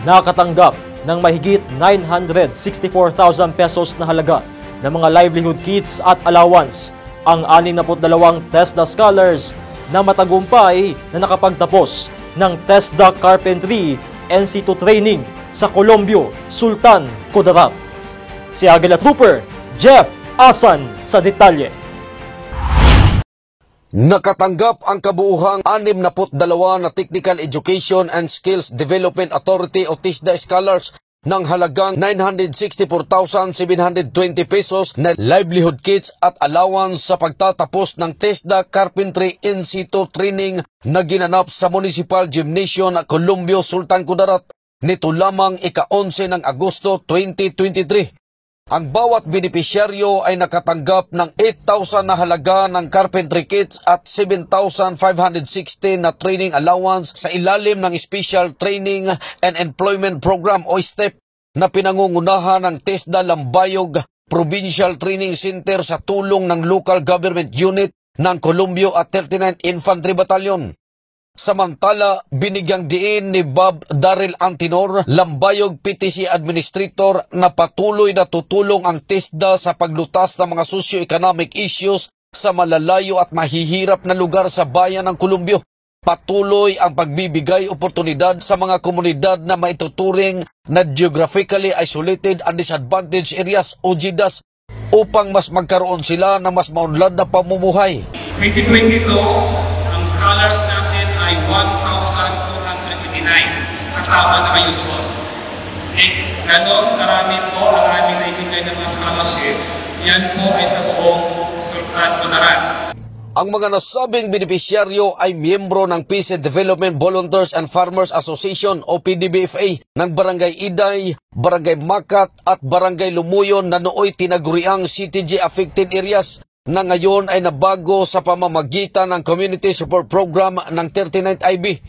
nakatanggap ng mahigit 964,000 pesos na halaga ng mga livelihood kits at allowance ang 62 TESDA scholars na matagumpay na nakapagtapos ng TESDA Carpentry NC2 training sa Colombio, Sultan Kudarat. Si Agila Trooper Jeff Asan sa detalye. Nakatanggap ang kabuuhang 62 na Technical Education and Skills Development Authority o TESDA scholars ng halagang 964,720 pesos na livelihood kits at allowance sa pagtatapos ng TESDA Carpentry NC2 training na ginanap sa Municipal Gymnasium ng Colombio, Sultan Kudarat nito lamang ika-11 ng Agosto 2023. Ang bawat benepisyaryo ay nakatanggap ng 8,000 na halaga ng carpentry kits at 7,516 na training allowance sa ilalim ng Special Training and Employment Program o STEP na pinangungunahan ng TESDA Lambayog Provincial Training Center sa tulong ng Local Government Unit ng Colombio at 39th Infantry Battalion. Samantala, binigyang diin ni Bob Darrell Antinor, Lambayog PTC Administrator, na patuloy na tutulong ang TESDA sa paglutas ng mga socio-economic issues sa malalayo at mahihirap na lugar sa bayan ng Colombio. Patuloy ang pagbibigay oportunidad sa mga komunidad na maituturing na geographically isolated and disadvantaged areas o GIDAS upang mas magkaroon sila ng mas maunlad na pamumuhay. 2022, ang scholars natin ay 1,229 kasama na kayo doon. Ganon karami po ang aming naibigay ng mga scholarship. Yan po ay sa buong Sultan Kudarat. Ang mga nasabing benepisyaryo ay miyembro ng Peace and Development Volunteers and Farmers Association o PDBFA ng Barangay Iday, Barangay Makat at Barangay Lumuyon na nooy tinaguriang CTG affected areas na ngayon ay nabago sa pamamagitan ng Community Support Program ng 39th IB.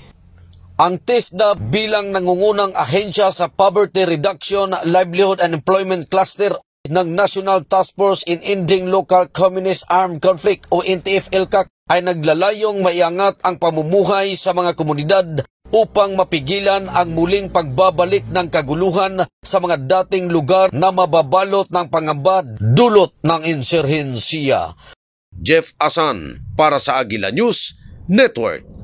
Ang TESDA bilang nangungunang ahensya sa Poverty Reduction, Livelihood and Employment Cluster ng National Task Force in Ending Local Communist Armed Conflict o NTF-ELCAC ay naglalayong maiangat ang pamumuhay sa mga komunidad upang mapigilan ang muling pagbabalik ng kaguluhan sa mga dating lugar na mababalot ng pangamba dulot ng insurhensiya. Jeff Asan para sa Agila News Network.